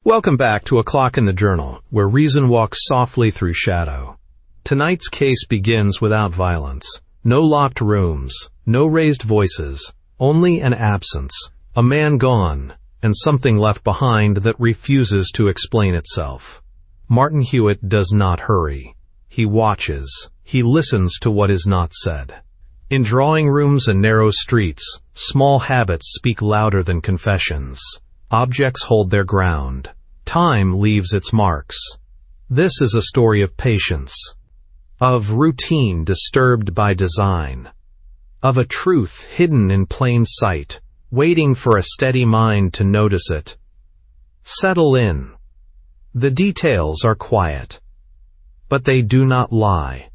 Welcome back to A Clock in the Journal, where reason walks softly through shadow. Tonight's case begins without violence. No locked rooms, no raised voices, only an absence, a man gone, and something left behind that refuses to explain itself. Martin Hewitt does not hurry. He watches. He listens to what is not said. In drawing rooms and narrow streets, small habits speak louder than confessions. Objects hold their ground. Time leaves its marks. This is a story of patience, of routine disturbed by design, of a truth hidden in plain sight, waiting for a steady mind to notice it. Settle in. The details are quiet, but they do not lie.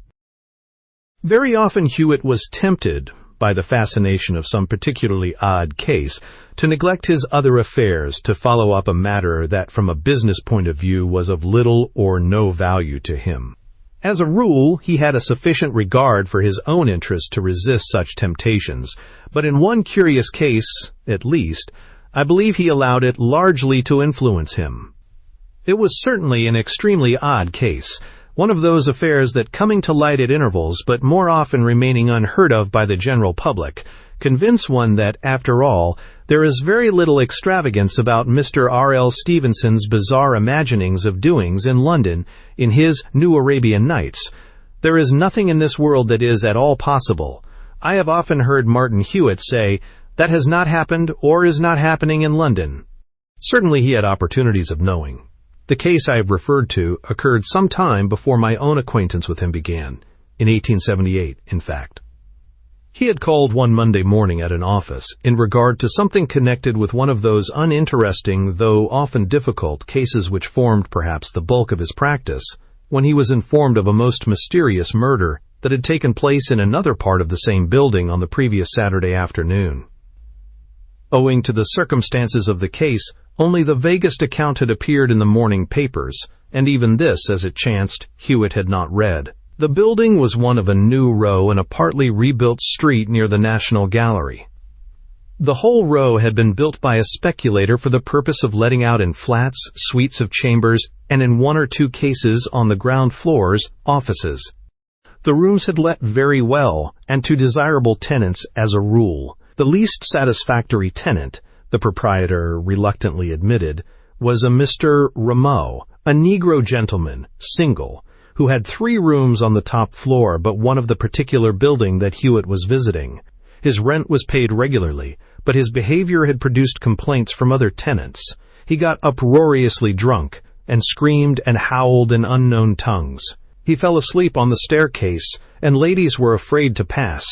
Very often Hewitt was tempted, by the fascination of some particularly odd case, to neglect his other affairs to follow up a matter that from a business point of view was of little or no value to him. As a rule, he had a sufficient regard for his own interests to resist such temptations, but in one curious case, at least, I believe he allowed it largely to influence him. It was certainly an extremely odd case, one of those affairs that, coming to light at intervals but more often remaining unheard of by the general public, convince one that, after all, there is very little extravagance about Mr. R.L. Stevenson's bizarre imaginings of doings in London in his New Arabian Nights. There is nothing in this world that is at all possible. I have often heard Martin Hewitt say, "That has not happened or is not happening in London." Certainly he had opportunities of knowing. The case I have referred to occurred some time before my own acquaintance with him began, in 1878, in fact. He had called one Monday morning at an office in regard to something connected with one of those uninteresting, though often difficult, cases which formed perhaps the bulk of his practice, when he was informed of a most mysterious murder that had taken place in another part of the same building on the previous Saturday afternoon. Owing to the circumstances of the case, only the vaguest account had appeared in the morning papers, and even this, as it chanced, Hewitt had not read. The building was one of a new row in a partly rebuilt street near the National Gallery. The whole row had been built by a speculator for the purpose of letting out in flats, suites of chambers, and in one or two cases on the ground floors, offices. The rooms had let very well, and to desirable tenants as a rule. The least satisfactory tenant, the proprietor reluctantly admitted, was a Mr. Rameau, a Negro gentleman, single, who had 3 rooms on the top floor but one of the particular building that Hewitt was visiting. His rent was paid regularly, but his behavior had produced complaints from other tenants. He got uproariously drunk and screamed and howled in unknown tongues. He fell asleep on the staircase, and ladies were afraid to pass.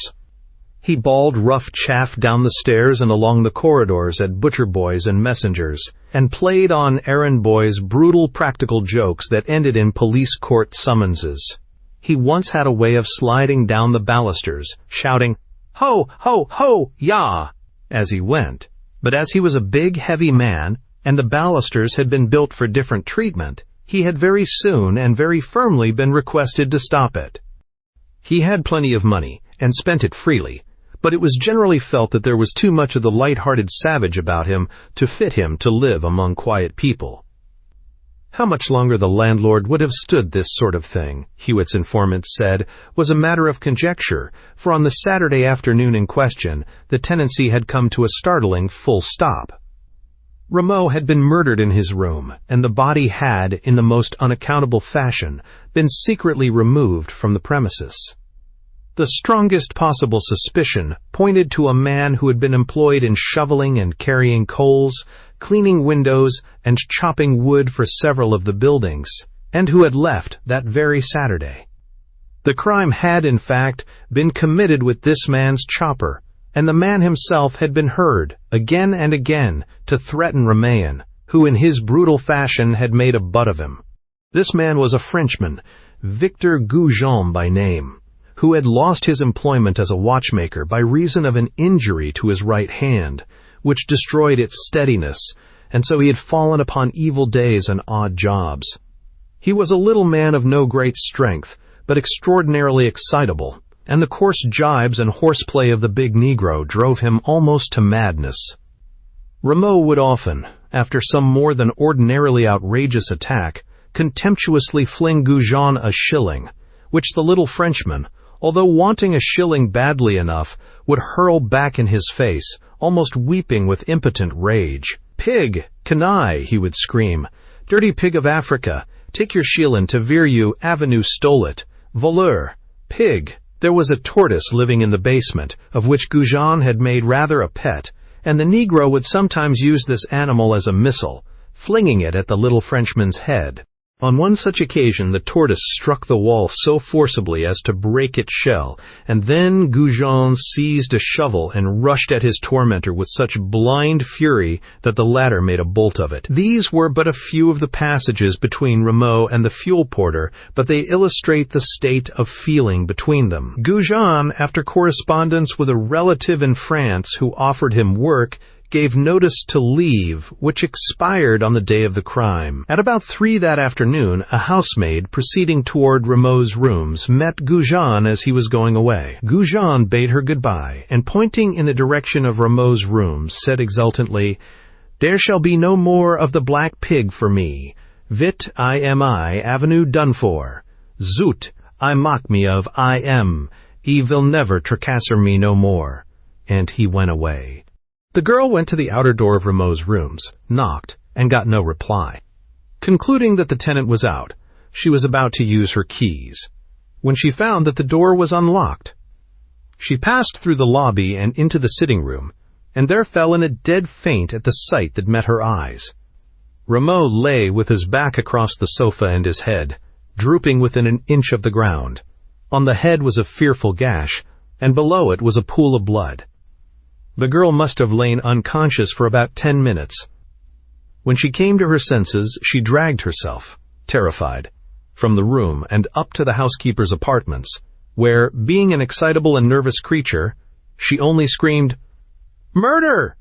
He bawled rough chaff down the stairs and along the corridors at butcher boys and messengers, and played on errand boys brutal practical jokes that ended in police court summonses. He once had a way of sliding down the balusters, shouting, "Ho, ho, ho, yah!" as he went. But as he was a big, heavy man, and the balusters had been built for different treatment, he had very soon and very firmly been requested to stop it. He had plenty of money, and spent it freely, but it was generally felt that there was too much of the light-hearted savage about him to fit him to live among quiet people. How much longer the landlord would have stood this sort of thing, Hewitt's informant said, was a matter of conjecture, for on the Saturday afternoon in question, the tenancy had come to a startling full stop. Rameau had been murdered in his room, and the body had, in the most unaccountable fashion, been secretly removed from the premises. The strongest possible suspicion pointed to a man who had been employed in shoveling and carrying coals, cleaning windows, and chopping wood for several of the buildings, and who had left that very Saturday. The crime had, in fact, been committed with this man's chopper, and the man himself had been heard, again and again, to threaten Rameau, who in his brutal fashion had made a butt of him. This man was a Frenchman, Victor Goujon by name, who had lost his employment as a watchmaker by reason of an injury to his right hand, which destroyed its steadiness, and so he had fallen upon evil days and odd jobs. He was a little man of no great strength, but extraordinarily excitable, and the coarse jibes and horseplay of the big Negro drove him almost to madness. Rameau would often, after some more than ordinarily outrageous attack, contemptuously fling Goujon a shilling, which the little Frenchman, although wanting a shilling badly enough, would hurl back in his face, almost weeping with impotent rage. "Pig! Canaille!" he would scream. "Dirty pig of Africa! Take your shilling to Virieu Avenue, stole it! Voleur! Pig!" There was a tortoise living in the basement, of which Goujon had made rather a pet, and the Negro would sometimes use this animal as a missile, flinging it at the little Frenchman's head. On one such occasion the tortoise struck the wall so forcibly as to break its shell, and then Goujon seized a shovel and rushed at his tormentor with such blind fury that the latter made a bolt of it. These were but a few of the passages between Rameau and the fuel porter, but they illustrate the state of feeling between them. Goujon, after correspondence with a relative in France who offered him work, gave notice to leave, which expired on the day of the crime. At about 3 that afternoon, a housemaid proceeding toward Rameau's rooms met Goujon as he was going away. Goujon bade her goodbye, and pointing in the direction of Rameau's rooms, said exultantly, "There shall be no more of the black pig for me. Vit I Avenue done for. Zoot, I mock me of I am. He will never tracasser me no more." And he went away. The girl went to the outer door of Rameau's rooms, knocked, and got no reply. Concluding that the tenant was out, she was about to use her keys, when she found that the door was unlocked. She passed through the lobby and into the sitting room, and there fell in a dead faint at the sight that met her eyes. Rameau lay with his back across the sofa and his head, drooping within an inch of the ground. On the head was a fearful gash, and below it was a pool of blood. The girl must have lain unconscious for about 10 minutes. When she came to her senses, she dragged herself, terrified, from the room and up to the housekeeper's apartments, where, being an excitable and nervous creature, she only screamed, "Murder!"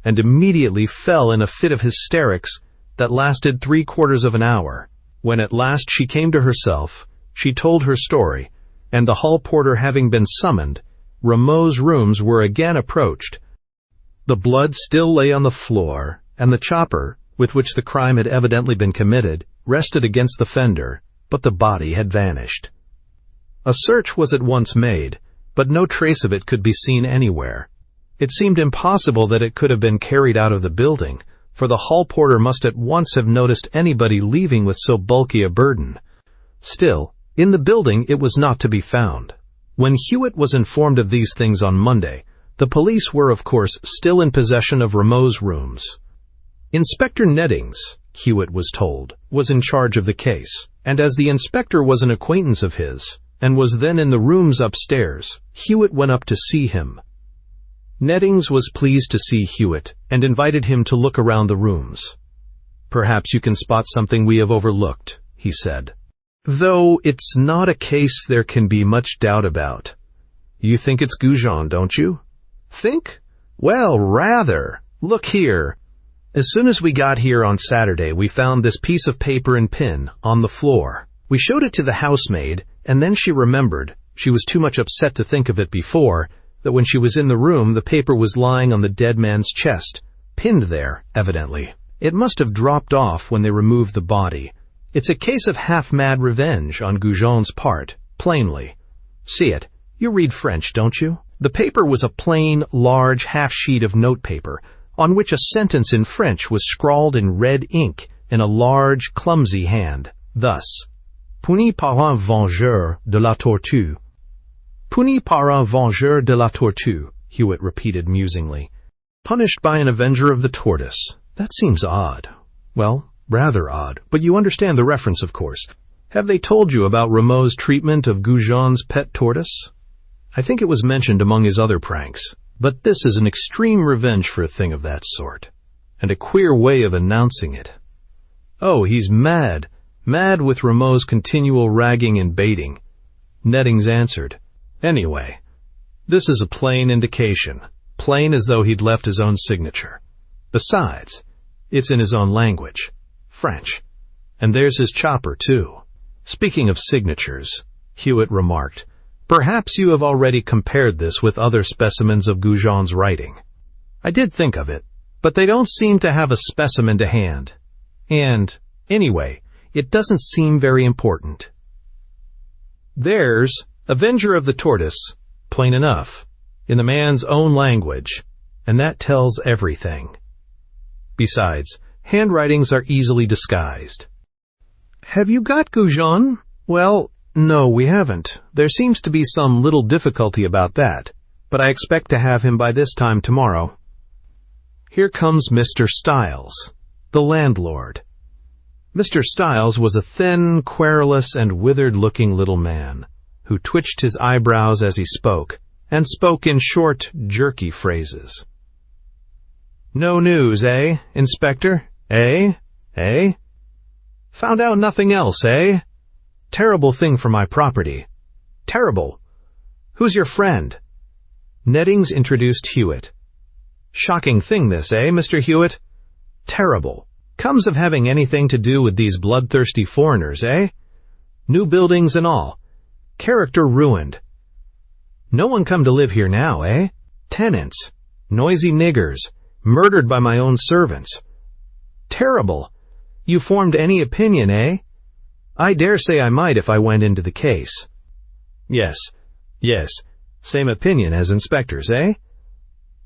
and immediately fell in a fit of hysterics that lasted 3/4 of an hour. When at last she came to herself, she told her story, and the hall porter having been summoned, Rameau's rooms were again approached. The blood still lay on the floor, and the chopper, with which the crime had evidently been committed, rested against the fender, but the body had vanished. A search was at once made, but no trace of it could be seen anywhere. It seemed impossible that it could have been carried out of the building, for the hall porter must at once have noticed anybody leaving with so bulky a burden. Still, in the building it was not to be found. When Hewitt was informed of these things on Monday, the police were, of course, still in possession of Rameau's rooms. Inspector Nettings, Hewitt was told, was in charge of the case, and as the inspector was an acquaintance of his, and was then in the rooms upstairs, Hewitt went up to see him. Nettings was pleased to see Hewitt, and invited him to look around the rooms. "Perhaps you can spot something we have overlooked," he said. "Though it's not a case there can be much doubt about. You think it's Goujon, don't you?" "Think? Well, rather. Look here. As soon as we got here on Saturday, we found this piece of paper and pin on the floor. We showed it to the housemaid, and then she remembered, she was too much upset to think of it before, that when she was in the room the paper was lying on the dead man's chest, pinned there, evidently. It must have dropped off when they removed the body. It's a case of half-mad revenge on Goujon's part, plainly. See it. You read French, don't you? The paper was a plain, large half-sheet of notepaper, on which a sentence in French was scrawled in red ink in a large, clumsy hand, thus: "Puni par un vengeur de la Tortue." "Puni par un vengeur de la Tortue," Hewitt repeated musingly. "Punished by an avenger of the tortoise. That seems odd." "Well, rather odd, but you understand the reference, of course. Have they told you about Rameau's treatment of Goujon's pet tortoise?" "I think it was mentioned among his other pranks, but this is an extreme revenge for a thing of that sort, and a queer way of announcing it. Oh, he's mad with Rameau's continual ragging and baiting," Nettings answered. "Anyway, this is a plain indication, plain as though he'd left his own signature. Besides, it's in his own language, French, and there's his chopper, too." "Speaking of signatures," Hewitt remarked, "perhaps you have already compared this with other specimens of Goujon's writing." "I did think of it. but they don't seem to have a specimen to hand. And, anyway, it doesn't seem very important. There's Avenger of the Tortoise, plain enough, in the man's own language, and that tells everything. Besides, handwritings are easily disguised. Have you got Goujon? Well, no, we haven't. There seems to be some little difficulty about that, but I expect to have him by this time tomorrow. Here comes Mr. Styles, the landlord. Mr. Styles was a thin, querulous, and withered-looking little man, who twitched his eyebrows as he spoke, and spoke in short, jerky phrases. No news, eh, Inspector? Eh? Eh? Found out nothing else, eh? Terrible thing for my property. Terrible. Who's your friend? Nettings introduced Hewitt. Shocking thing this, eh, Mr. Hewitt? Terrible. Comes of having anything to do with these bloodthirsty foreigners, eh? New buildings and all. Character ruined. No one come to live here now, eh? Tenants. Noisy niggers. Murdered by my own servants. Terrible. You formed any opinion, eh? I dare say I might if I went into the case. Yes. Same opinion as inspectors, eh?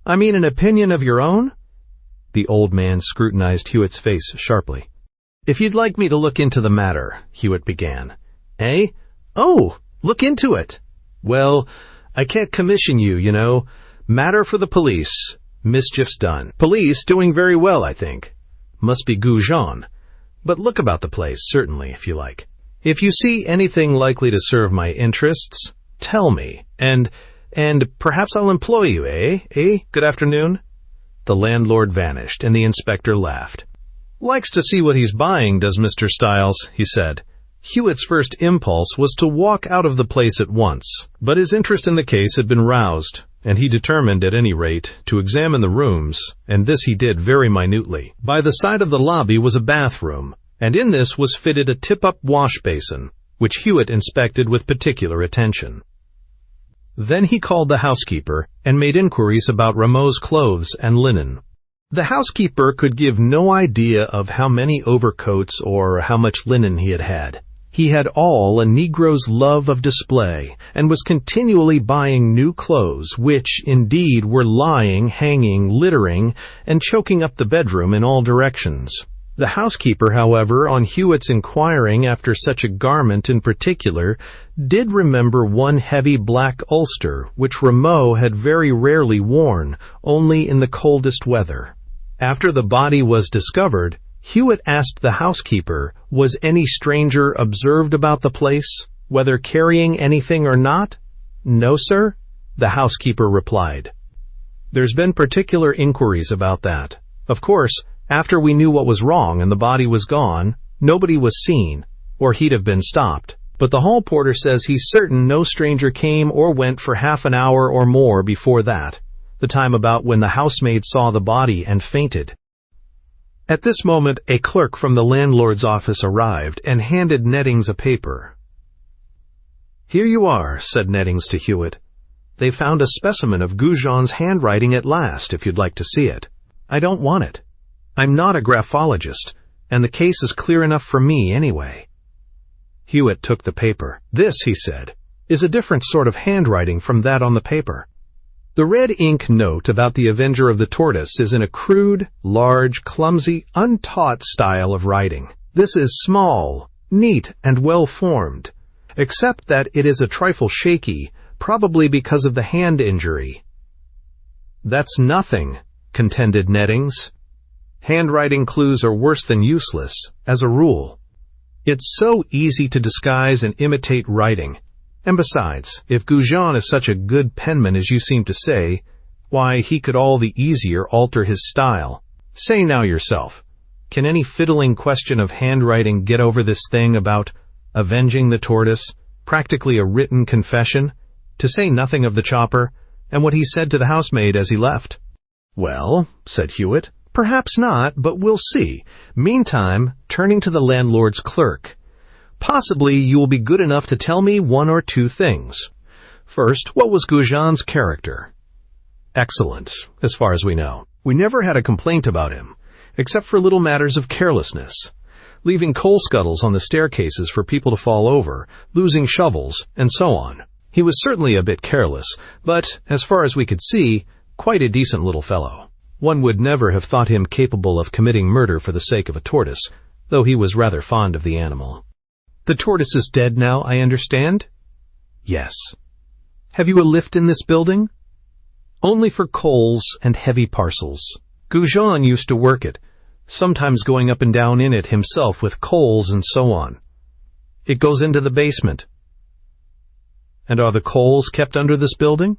I mean an opinion of your own? The old man scrutinized Hewitt's face sharply. If you'd like me to look into the matter, Hewitt began. Eh? Oh, look into it. Well, I can't commission you, you know. Matter for the police. Mischief's done. Police doing very well, I think. Must be Goujon. But look about the place, certainly, if you like. If you see anything likely to serve my interests, tell me, and perhaps I'll employ you, eh? Good afternoon? The landlord vanished, and the inspector laughed. Likes to see what he's buying, does Mr. Styles, he said. Hewitt's first impulse was to walk out of the place at once, but his interest in the case had been roused, and he determined, at any rate, to examine the rooms, and this he did very minutely. By the side of the lobby was a bathroom, and in this was fitted a tip-up wash-basin, which Hewitt inspected with particular attention. Then he called the housekeeper and made inquiries about Rameau's clothes and linen. The housekeeper could give no idea of how many overcoats or how much linen he had had. He had all a Negro's love of display, and was continually buying new clothes, which, indeed, were lying, hanging, littering, and choking up the bedroom in all directions. The housekeeper, however, on Hewitt's inquiring after such a garment in particular, did remember one heavy black ulster, which Rameau had very rarely worn, only in the coldest weather. After the body was discovered, Hewitt asked the housekeeper, was any stranger observed about the place, whether carrying anything or not? No, sir, the housekeeper replied. There's been particular inquiries about that. Of course, after we knew what was wrong and the body was gone, nobody was seen, or he'd have been stopped. But the hall porter says he's certain no stranger came or went for half an hour or more before that, the time about when the housemaid saw the body and fainted. At this moment, a clerk from the landlord's office arrived and handed Nettings a paper. Here you are, said Nettings to Hewitt. They found a specimen of Goujon's handwriting at last, if you'd like to see it. I don't want it. I'm not a graphologist, and the case is clear enough for me anyway. Hewitt took the paper. This, he said, is a different sort of handwriting from that on the paper. The red ink note about the Avenger of the Tortoise is in a crude, large, clumsy, untaught style of writing. This is small, neat, and well-formed, except that it is a trifle shaky, probably because of the hand injury. That's nothing, contended Nettings. Handwriting clues are worse than useless, as a rule. It's so easy to disguise and imitate writing. And besides, if Goujon is such a good penman as you seem to say, why, he could all the easier alter his style. Say now yourself, can any fiddling question of handwriting get over this thing about avenging the tortoise, practically a written confession, to say nothing of the chopper, and what he said to the housemaid as he left? Well, said Hewitt, perhaps not, but we'll see. Meantime, turning to the landlord's clerk, possibly you will be good enough to tell me one or two things. First, what was Goujon's character? Excellent, as far as we know. We never had a complaint about him, except for little matters of carelessness, leaving coal scuttles on the staircases for people to fall over, losing shovels, and so on. He was certainly a bit careless, but, as far as we could see, quite a decent little fellow. One would never have thought him capable of committing murder for the sake of a tortoise, though he was rather fond of the animal. The tortoise is dead now, I understand? Yes. Have you a lift in this building? Only for coals and heavy parcels. Goujon used to work it, sometimes going up and down in it himself with coals and so on. It goes into the basement. And are the coals kept under this building?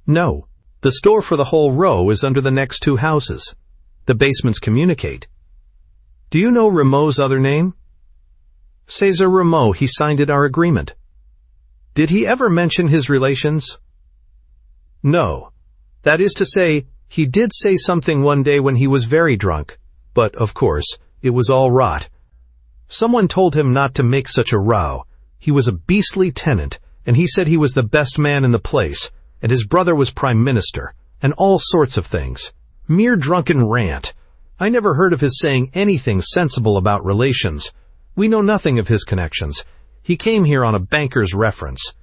No. The store for the whole row is under the next two houses. The basements communicate. Do you know Rameau's other name? César Rameau. He signed our agreement. Did he ever mention his relations? No. That is to say, he did say something one day when he was very drunk, but, of course, it was all rot. Someone told him not to make such a row. He was a beastly tenant, and he said he was the best man in the place, and his brother was prime minister, and all sorts of things. Mere drunken rant. I never heard of his saying anything sensible about relations. We know nothing of his connections. He came here on a banker's reference.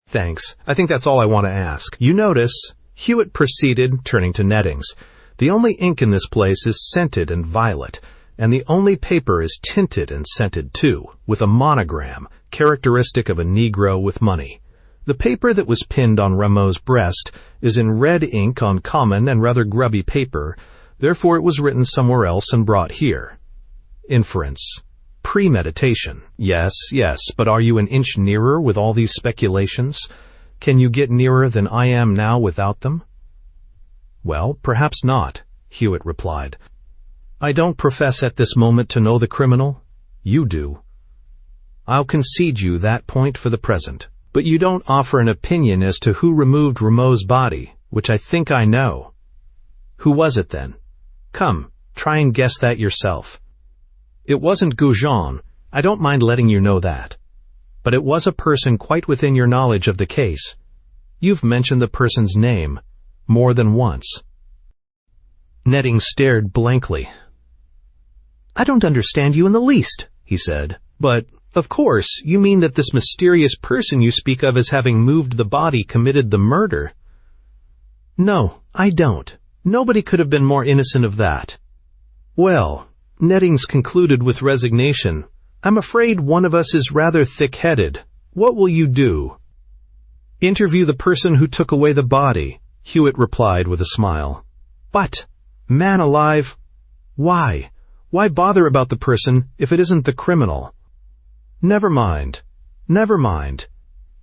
Thanks. I think that's all I want to ask. You notice, Hewitt proceeded, turning to Nettings, the only ink in this place is scented and violet, and the only paper is tinted and scented too, with a monogram, characteristic of a Negro with money. The paper that was pinned on Rameau's breast is in red ink on common and rather grubby paper, therefore it was written somewhere else and brought here. Inference. Premeditation. Yes, but are you an inch nearer with all these speculations? Can you get nearer than I am now without them? Well, perhaps not, Hewitt replied. I don't profess at this moment to know the criminal. You do. I'll concede you that point for the present. But you don't offer an opinion as to who removed Rameau's body, which I think I know. Who was it then? Come, try and guess that yourself. It wasn't Goujon. I don't mind letting you know that. But it was a person quite within your knowledge of the case. You've mentioned the person's name more than once. Nettings stared blankly. I don't understand you in the least, he said. But, of course, you mean that this mysterious person you speak of as having moved the body committed the murder. No, I don't. Nobody could have been more innocent of that. Well, Nettings concluded with resignation, I'm afraid one of us is rather thick-headed. What will you do? Interview the person who took away the body, Hewitt replied with a smile. But, man alive, why? Why bother about the person if it isn't the criminal? Never mind.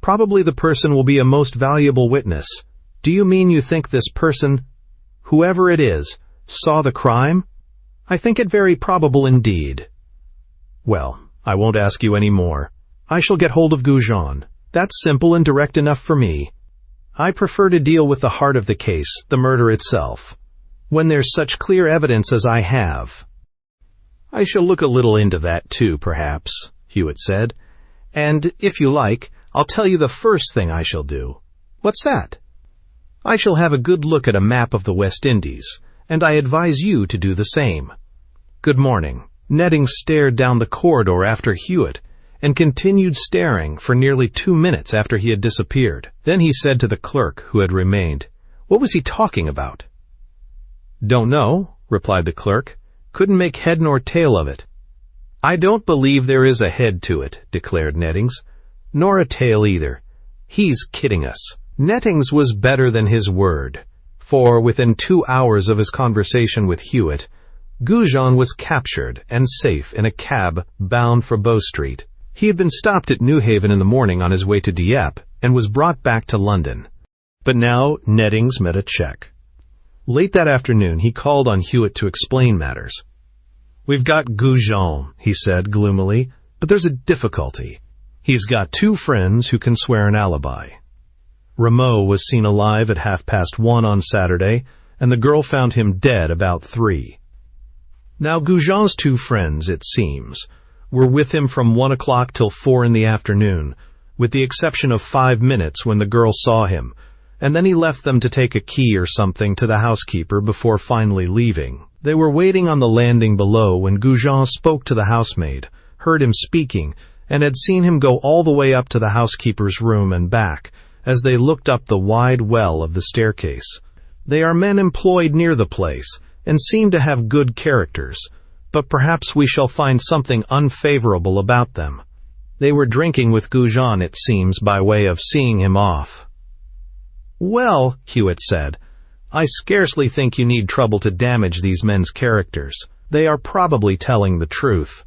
Probably the person will be a most valuable witness. Do you mean you think this person, whoever it is, saw the crime? I think it very probable indeed. Well, I won't ask you any more. I shall get hold of Goujon. That's simple and direct enough for me. I prefer to deal with the heart of the case, the murder itself, when there's such clear evidence as I have. I shall look a little into that too, perhaps, Hewitt said. And, if you like, I'll tell you the first thing I shall do. What's that? I shall have a good look at a map of the West Indies, and I advise you to do the same. Good morning. Nettings stared down the corridor after Hewitt, and continued staring for nearly 2 minutes after he had disappeared. Then he said to the clerk, who had remained, What was he talking about? Don't know, replied the clerk. Couldn't make head nor tail of it. I don't believe there is a head to it, declared Nettings, nor a tail either. He's kidding us. Nettings was better than his word, for within 2 hours of his conversation with Hewitt, Goujon was captured and safe in a cab bound for Bow Street. He had been stopped at Newhaven in the morning on his way to Dieppe and was brought back to London. But now Nettings met a check. Late that afternoon he called on Hewitt to explain matters. We've got Goujon, he said gloomily, but there's a difficulty. He's got 2 friends who can swear an alibi. Rameau was seen alive at 1:30 on Saturday, and the girl found him dead about 3. Now Goujon's 2 friends, it seems, were with him from 1 o'clock till 4 in the afternoon, with the exception of 5 minutes when the girl saw him, and then he left them to take a key or something to the housekeeper before finally leaving. They were waiting on the landing below when Goujon spoke to the housemaid, heard him speaking, and had seen him go all the way up to the housekeeper's room and back, as they looked up the wide well of the staircase. They are men employed near the place, and seem to have good characters, but perhaps we shall find something unfavorable about them. They were drinking with Goujon, it seems, by way of seeing him off. "Well," Hewitt said, "I scarcely think you need trouble to damage these men's characters. They are probably telling the truth.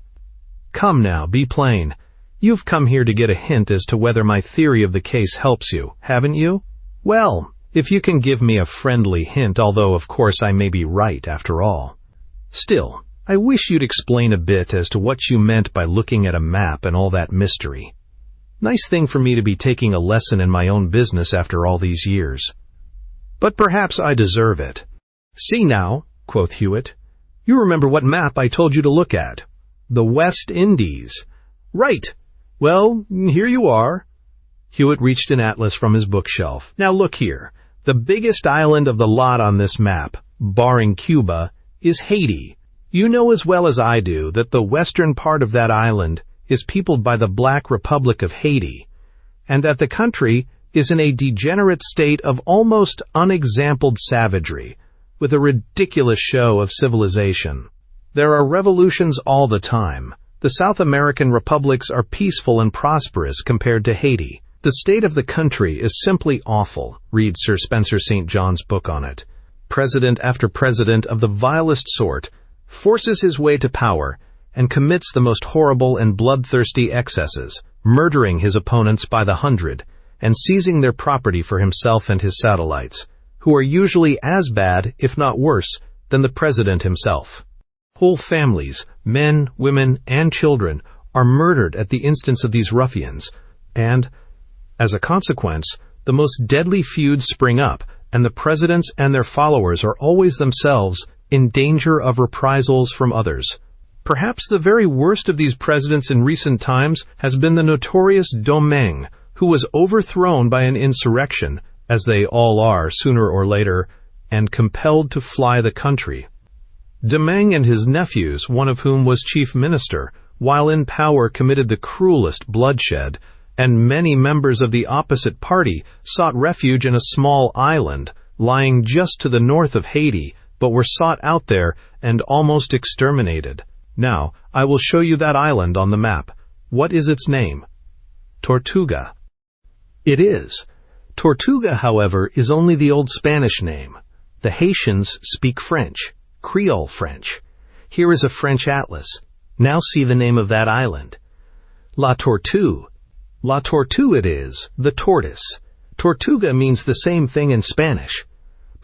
Come now, be plain. You've come here to get a hint as to whether my theory of the case helps you, haven't you? Well, if you can give me a friendly hint, although of course I may be right after all. Still, I wish you'd explain a bit as to what you meant by looking at a map and all that mystery. Nice thing for me to be taking a lesson in my own business after all these years. But perhaps I deserve it." "See now," quoth Hewitt, "you remember what map I told you to look at. The West Indies." "Right. Well, here you are." Hewitt reached an atlas from his bookshelf. "Now look here. The biggest island of the lot on this map, barring Cuba, is Haiti. You know as well as I do that the western part of that island is peopled by the Black Republic of Haiti, and that the country is in a degenerate state of almost unexampled savagery, with a ridiculous show of civilization. There are revolutions all the time. The South American republics are peaceful and prosperous compared to Haiti. The state of the country is simply awful. Read Sir Spencer St. John's book on it. President after president of the vilest sort forces his way to power and commits the most horrible and bloodthirsty excesses, murdering his opponents by the hundred and seizing their property for himself and his satellites, who are usually as bad, if not worse, than the president himself. Whole families, men, women, and children, are murdered at the instance of these ruffians, and, as a consequence, the most deadly feuds spring up, and the presidents and their followers are always themselves in danger of reprisals from others. Perhaps the very worst of these presidents in recent times has been the notorious Domingue, who was overthrown by an insurrection, as they all are sooner or later, and compelled to fly the country. Domingue and his nephews, one of whom was chief minister, while in power committed the cruelest bloodshed, and many members of the opposite party sought refuge in a small island lying just to the north of Haiti, but were sought out there and almost exterminated. Now, I will show you that island on the map. What is its name? Tortuga. It is. Tortuga, however, is only the old Spanish name. The Haitians speak French, Creole French. Here is a French atlas. Now see the name of that island. La Tortue. La Tortue it is, the tortoise. Tortuga means the same thing in Spanish.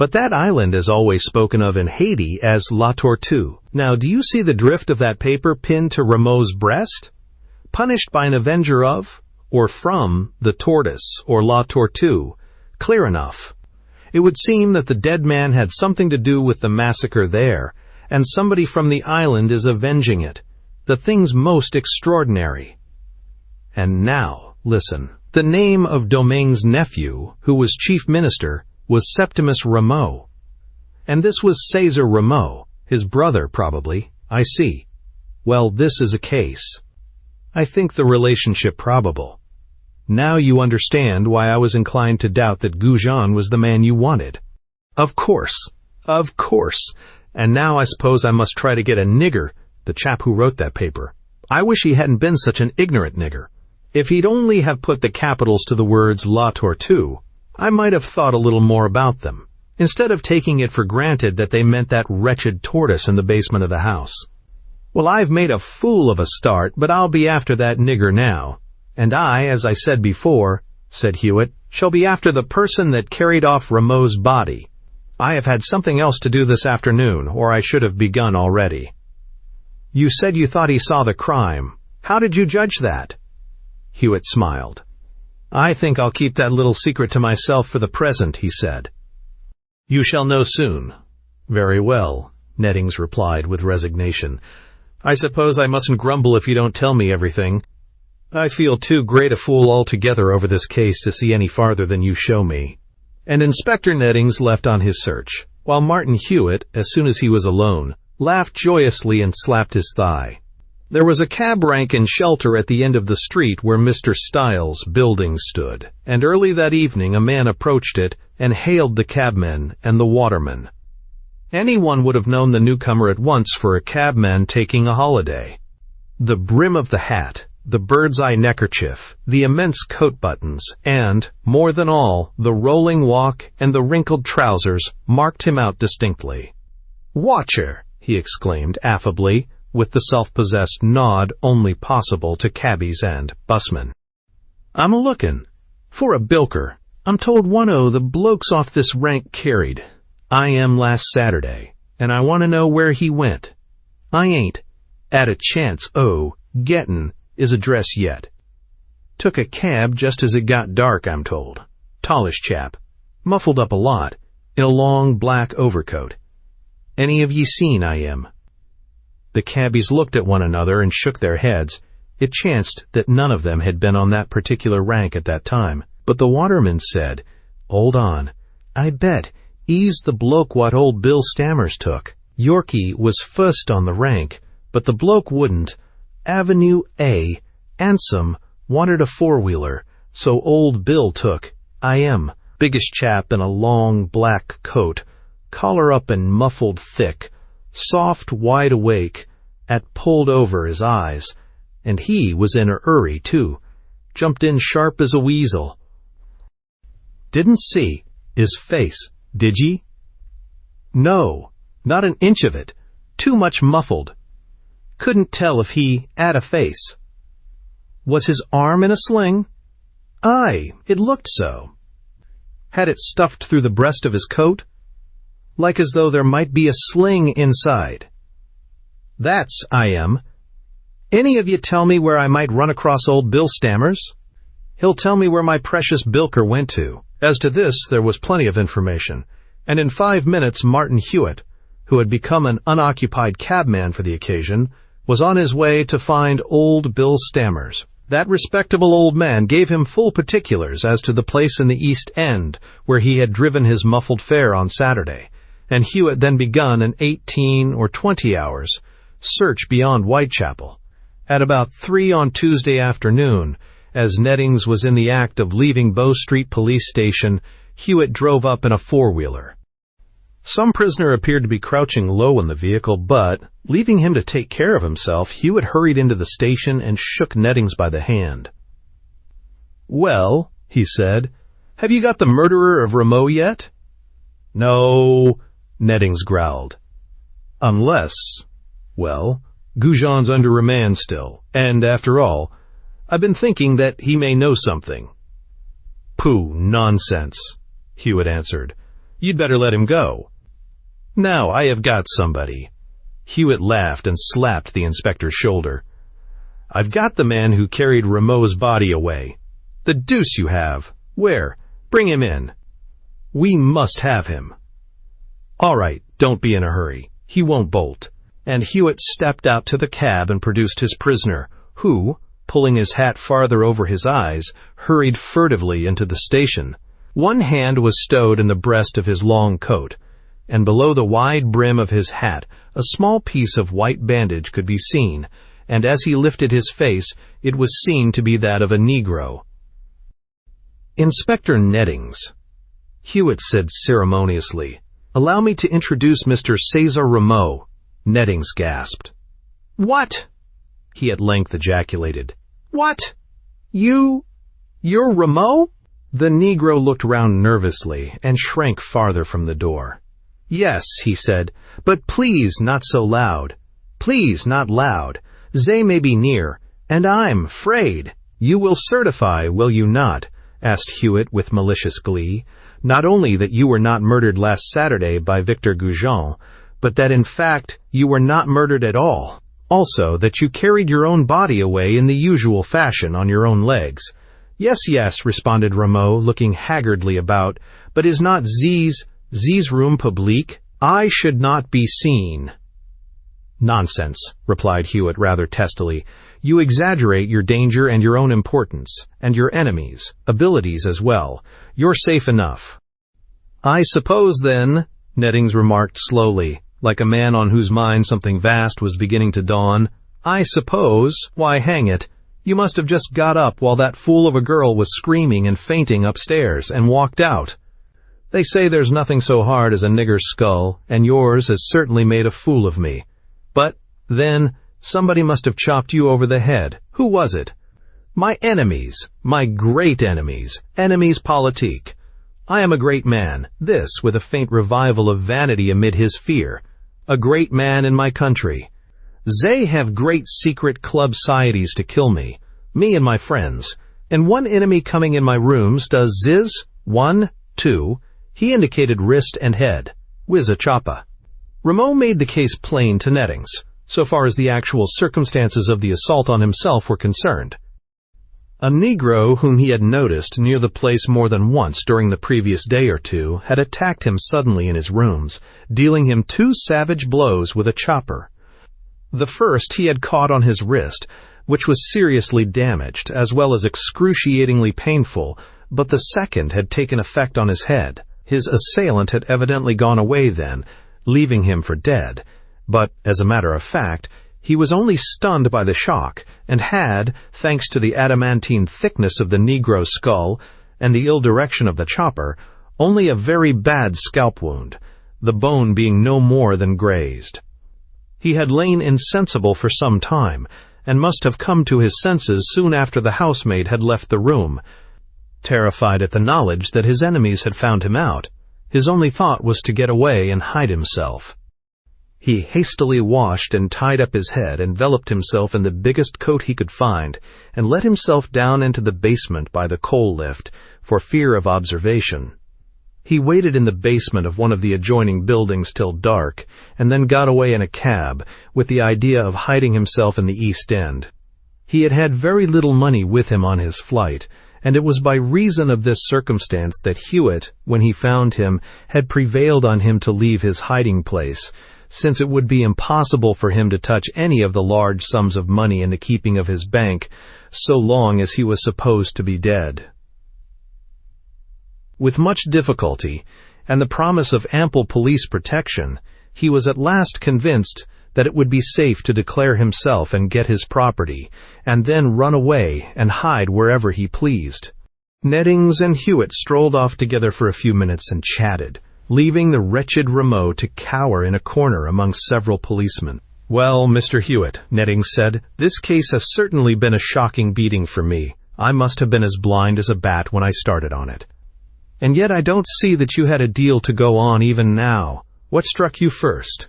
But that island is always spoken of in Haiti as La Tortue. Now, do you see the drift of that paper pinned to Rameau's breast? Punished by an avenger of, or from, the tortoise, or La Tortue. Clear enough. It would seem that the dead man had something to do with the massacre there, and somebody from the island is avenging it. The thing's most extraordinary. And now, listen. The name of Domingue's nephew, who was chief minister, was Septimus Rameau. And this was Cesar Rameau, his brother probably. I see. Well, this is a case. I think the relationship probable. Now you understand why I was inclined to doubt that Goujon was the man you wanted. Of course. Of course. And now I suppose I must try to get a nigger, the chap who wrote that paper. I wish he hadn't been such an ignorant nigger. If he'd only have put the capitals to the words La Tortue, I might have thought a little more about them, instead of taking it for granted that they meant that wretched tortoise in the basement of the house. Well, I've made a fool of a start, but I'll be after that nigger now. And I, as I said before, said Hewitt, shall be after the person that carried off Rameau's body. I have had something else to do this afternoon, or I should have begun already. You said you thought he saw the crime. How did you judge that? Hewitt smiled. I think I'll keep that little secret to myself for the present, he said. You shall know soon. Very well, Nettings replied with resignation. I suppose I mustn't grumble if you don't tell me everything. I feel too great a fool altogether over this case to see any farther than you show me. and Inspector Nettings left on his search, while Martin Hewitt, as soon as he was alone, laughed joyously and slapped his thigh. There was a cab rank and shelter at the end of the street where Mr. Styles' building stood, and early that evening a man approached it and hailed the cabmen and the waterman. Anyone would have known the newcomer at once for a cabman taking a holiday. The brim of the hat, the bird's-eye neckerchief, the immense coat buttons, and, more than all, the rolling walk and the wrinkled trousers marked him out distinctly. "Watcher," he exclaimed affably, with the self-possessed nod only possible to cabbies and busmen. "I'm a-lookin' for a bilker. I'm told one o' the blokes off this rank carried. I am last Saturday, and I want to know where he went. I ain't 'ad a chance o' gettin' his address yet. Took a cab just as it got dark, I'm told. Tallish chap, muffled up a lot, in a long black overcoat. Any of ye seen I am?" The cabbies looked at one another and shook their heads. It chanced that none of them had been on that particular rank at that time, but the waterman said, "Hold on. I bet 'e's the bloke what old Bill Stammers took. Yorkie was first on the rank, but the bloke wouldn't. Avenue A, Ansem, wanted a four-wheeler, so old Bill took I.M., biggest chap in a long black coat, collar up and muffled thick, soft wide awake, at pulled over his eyes, and he was in a hurry, too. Jumped in sharp as a weasel. Didn't see his face, did ye?" "No, not an inch of it. Too much muffled. Couldn't tell if he 'ad a face." "Was his arm in a sling?" "Aye, it looked so." "Had it stuffed through the breast of his coat? Like as though there might be a sling inside." "That's I am. Any of you tell me where I might run across old Bill Stammers? He'll tell me where my precious bilker went to." As to this, there was plenty of information, and in 5 minutes Martin Hewitt, who had become an unoccupied cabman for the occasion, was on his way to find old Bill Stammers. That respectable old man gave him full particulars as to the place in the East End where he had driven his muffled fare on Saturday, and Hewitt then begun an 18 or 20 hours search beyond Whitechapel. At about 3 on Tuesday afternoon, as Nettings was in the act of leaving Bow Street Police Station, Hewitt drove up in a four-wheeler. Some prisoner appeared to be crouching low in the vehicle, but, leaving him to take care of himself, Hewitt hurried into the station and shook Nettings by the hand. "Well," he said, "have you got the murderer of Rameau yet?" "No," Nettings growled. "Unless, well, Goujon's under remand still, and after all, I've been thinking that he may know something." "Pooh, nonsense," Hewitt answered. "You'd better let him go." "Now I have got somebody." Hewitt laughed and slapped the inspector's shoulder. "I've got the man who carried Rameau's body away." "The deuce you have! Where? Bring him in." "We must have him." "All right, don't be in a hurry. He won't bolt." And Hewitt stepped out to the cab and produced his prisoner, who, pulling his hat farther over his eyes, hurried furtively into the station. One hand was stowed in the breast of his long coat, and below the wide brim of his hat a small piece of white bandage could be seen, and as he lifted his face it was seen to be that of a Negro. "Inspector Nettings," Hewitt said ceremoniously, "allow me to introduce Mr. Cesar Rameau." Nettings gasped. "What?" he at length ejaculated. "What? You're Rameau?" The Negro looked round nervously and shrank farther from the door. "Yes," he said, "but please not so loud. Please not loud. Zay may be near, and I'm 'fraid." "You will certify, will you not," asked Hewitt with malicious glee, "not only that you were not murdered last Saturday by Victor Goujon, but that in fact you were not murdered at all. Also that you carried your own body away in the usual fashion on your own legs." "Yes, yes," responded Rameau, looking haggardly about, "but is not Z's room publique? I should not be seen." "Nonsense," replied Hewitt rather testily. "You exaggerate your danger and your own importance, and your enemies' abilities as well. You're safe enough." "I suppose, then," Nettings remarked slowly, like a man on whose mind something vast was beginning to dawn, "I suppose, why hang it, you must have just got up while that fool of a girl was screaming and fainting upstairs and walked out. They say there's nothing so hard as a nigger's skull, and yours has certainly made a fool of me. But, then, somebody must have chopped you over the head. Who was it? My enemies, my great enemies, enemies politique. I am a great man," this with a faint revival of vanity amid his fear, "a great man in my country. They have great secret club societies to kill me and my friends, and one enemy coming in my rooms does ziz, 1, 2, he indicated wrist and head, whiz a choppa." Rameau made the case plain to Nettings, so far as the actual circumstances of the assault on himself were concerned. A Negro whom he had noticed near the place more than once during the previous day or two had attacked him suddenly in his rooms, dealing him 2 savage blows with a chopper. The first he had caught on his wrist, which was seriously damaged, as well as excruciatingly painful, but the second had taken effect on his head. His assailant had evidently gone away then, leaving him for dead, but, as a matter of fact, he was only stunned by the shock, and had, thanks to the adamantine thickness of the Negro's skull and the ill direction of the chopper, only a very bad scalp wound, the bone being no more than grazed. He had lain insensible for some time, and must have come to his senses soon after the housemaid had left the room. Terrified at the knowledge that his enemies had found him out, his only thought was to get away and hide himself. He hastily washed and tied up his head, enveloped himself in the biggest coat he could find, and let himself down into the basement by the coal lift, for fear of observation. He waited in the basement of one of the adjoining buildings till dark, and then got away in a cab, with the idea of hiding himself in the East End. He had had very little money with him on his flight, and it was by reason of this circumstance that Hewitt, when he found him, had prevailed on him to leave his hiding place, since it would be impossible for him to touch any of the large sums of money in the keeping of his bank, so long as he was supposed to be dead. With much difficulty, and the promise of ample police protection, he was at last convinced that it would be safe to declare himself and get his property, and then run away and hide wherever he pleased. Nettings and Hewitt strolled off together for a few minutes and chatted, leaving the wretched Rameau to cower in a corner among several policemen. "Well, Mr. Hewitt," Nettings said, "this case has certainly been a shocking beating for me. I must have been as blind as a bat when I started on it. And yet I don't see that you had a deal to go on even now. What struck you first?"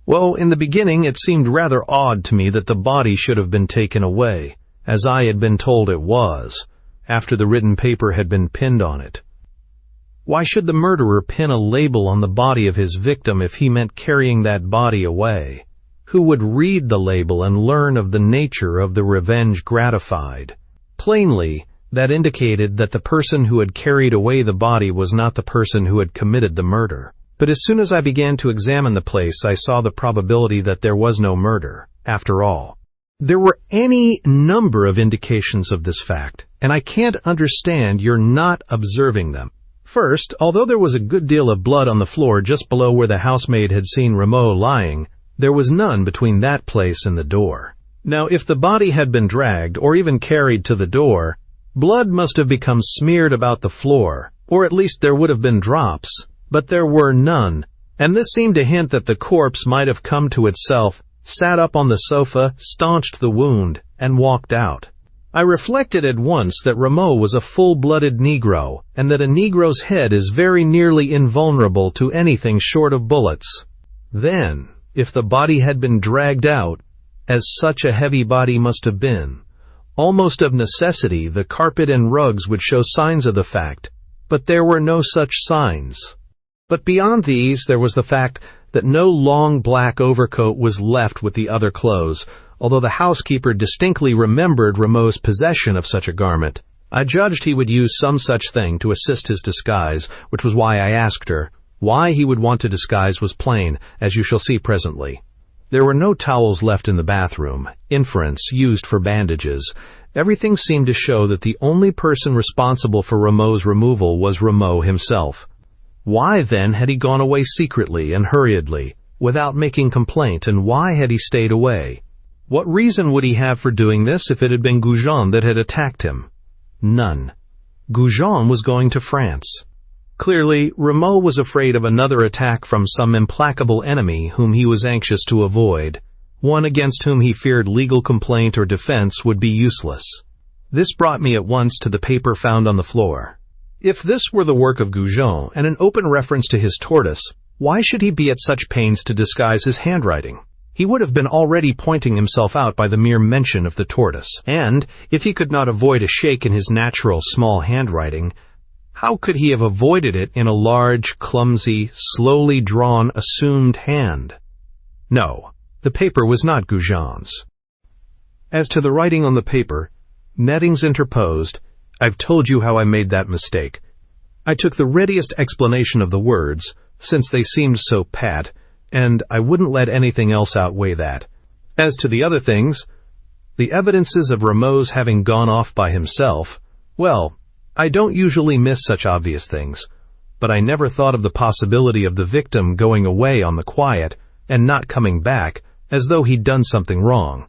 "Well, in the beginning it seemed rather odd to me that the body should have been taken away, as I had been told it was, after the written paper had been pinned on it. Why should the murderer pin a label on the body of his victim if he meant carrying that body away? Who would read the label and learn of the nature of the revenge gratified? Plainly, that indicated that the person who had carried away the body was not the person who had committed the murder. But as soon as I began to examine the place, I saw the probability that there was no murder, after all. There were any number of indications of this fact, and I can't understand your not observing them. First, although there was a good deal of blood on the floor just below where the housemaid had seen Rameau lying, there was none between that place and the door. Now, if the body had been dragged, or even carried to the door, blood must have become smeared about the floor, or at least there would have been drops, but there were none, and this seemed to hint that the corpse might have come to itself, sat up on the sofa, staunched the wound, and walked out. I reflected at once that Rameau was a full-blooded Negro, and that a Negro's head is very nearly invulnerable to anything short of bullets. Then, if the body had been dragged out, as such a heavy body must have been, almost of necessity the carpet and rugs would show signs of the fact, but there were no such signs. But beyond these, there was the fact that no long black overcoat was left with the other clothes, although the housekeeper distinctly remembered Rameau's possession of such a garment. I judged he would use some such thing to assist his disguise, which was why I asked her. Why he would want to disguise was plain, as you shall see presently. There were no towels left in the bathroom, inference used for bandages. Everything seemed to show that the only person responsible for Rameau's removal was Rameau himself. Why then had he gone away secretly and hurriedly, without making complaint, and why had he stayed away? What reason would he have for doing this if it had been Goujon that had attacked him? None. Goujon was going to France. Clearly, Rameau was afraid of another attack from some implacable enemy whom he was anxious to avoid, one against whom he feared legal complaint or defense would be useless. This brought me at once to the paper found on the floor. If this were the work of Goujon and an open reference to his tortoise, why should he be at such pains to disguise his handwriting? He would have been already pointing himself out by the mere mention of the tortoise, and, if he could not avoid a shake in his natural small handwriting, how could he have avoided it in a large, clumsy, slowly drawn, assumed hand? No, the paper was not Goujon's. As to the writing on the paper, Nettings interposed, "I've told you how I made that mistake. I took the readiest explanation of the words, since they seemed so pat, and I wouldn't let anything else outweigh that. As to the other things, the evidences of Rameau's having gone off by himself, well, I don't usually miss such obvious things, but I never thought of the possibility of the victim going away on the quiet and not coming back as though he'd done something wrong.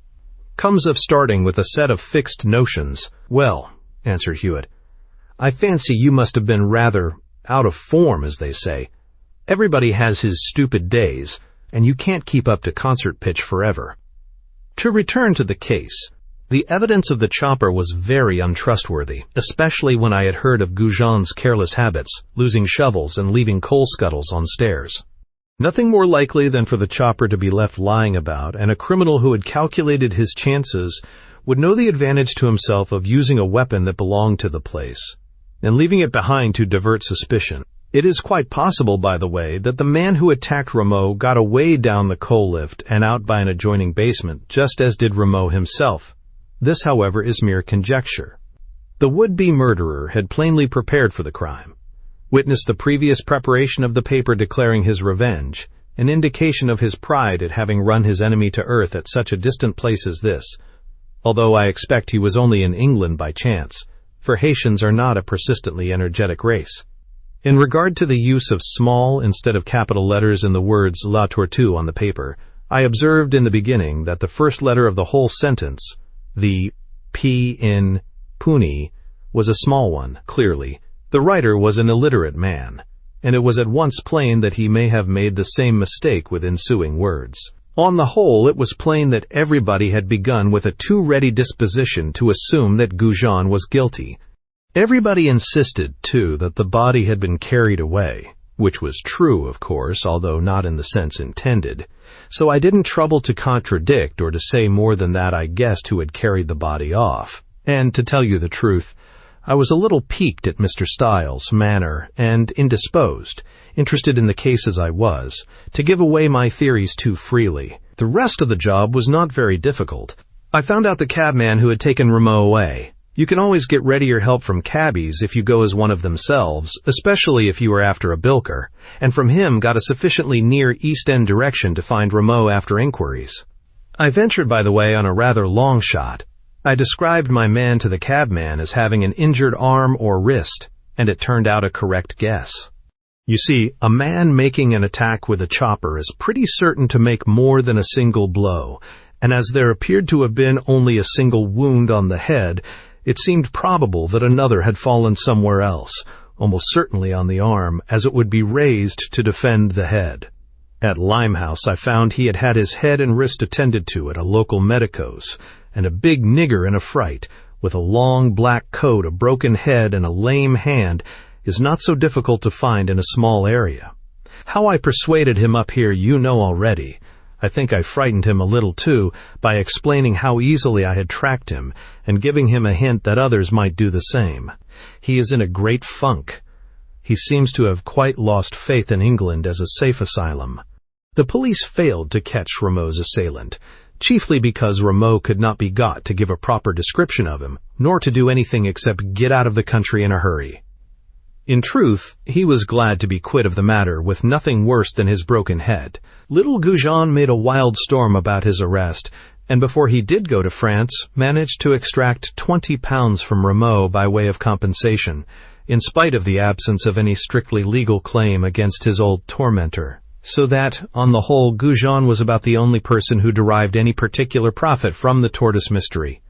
Comes of starting with a set of fixed notions." "Well," answered Hewitt, "I fancy you must have been rather out of form, as they say. Everybody has his stupid days, and you can't keep up to concert pitch forever." To return to the case, the evidence of the chopper was very untrustworthy, especially when I had heard of Goujon's careless habits, losing shovels and leaving coal scuttles on stairs. Nothing more likely than for the chopper to be left lying about, and a criminal who had calculated his chances would know the advantage to himself of using a weapon that belonged to the place, and leaving it behind to divert suspicion. It is quite possible, by the way, that the man who attacked Rameau got away down the coal lift and out by an adjoining basement, just as did Rameau himself. This, however, is mere conjecture. The would-be murderer had plainly prepared for the crime. Witness the previous preparation of the paper declaring his revenge, an indication of his pride at having run his enemy to earth at such a distant place as this, although I expect he was only in England by chance, for Haitians are not a persistently energetic race. In regard to the use of small instead of capital letters in the words La Tortue on the paper, I observed in the beginning that the first letter of the whole sentence, the P in Puni, was a small one, clearly. The writer was an illiterate man, and it was at once plain that he may have made the same mistake with ensuing words. On the whole, it was plain that everybody had begun with a too ready disposition to assume that Goujon was guilty. Everybody insisted, too, that the body had been carried away, which was true, of course, although not in the sense intended, so I didn't trouble to contradict or to say more than that I guessed who had carried the body off. And, to tell you the truth, I was a little piqued at Mr. Styles' manner and indisposed, interested in the case as I was, to give away my theories too freely. The rest of the job was not very difficult. I found out the cabman who had taken Rameau away. You can always get readier help from cabbies if you go as one of themselves, especially if you are after a bilker, and from him got a sufficiently near East End direction to find Rameau after inquiries. I ventured, by the way, on a rather long shot. I described my man to the cabman as having an injured arm or wrist, and it turned out a correct guess. You see, a man making an attack with a chopper is pretty certain to make more than a single blow, and as there appeared to have been only a single wound on the head, it seemed probable that another had fallen somewhere else, almost certainly on the arm, as it would be raised to defend the head. At Limehouse I found he had had his head and wrist attended to at a local medico's, and a big nigger in a fright, with a long black coat, a broken head, and a lame hand, is not so difficult to find in a small area. How I persuaded him up here you know already. I think I frightened him a little, too, by explaining how easily I had tracked him, and giving him a hint that others might do the same. He is in a great funk. He seems to have quite lost faith in England as a safe asylum. The police failed to catch Rameau's assailant, chiefly because Rameau could not be got to give a proper description of him, nor to do anything except get out of the country in a hurry. In truth, he was glad to be quit of the matter with nothing worse than his broken head. Little Goujon made a wild storm about his arrest, and before he did go to France, managed to extract £20 from Rameau by way of compensation, in spite of the absence of any strictly legal claim against his old tormentor. So that, on the whole, Goujon was about the only person who derived any particular profit from the Tortoise mystery.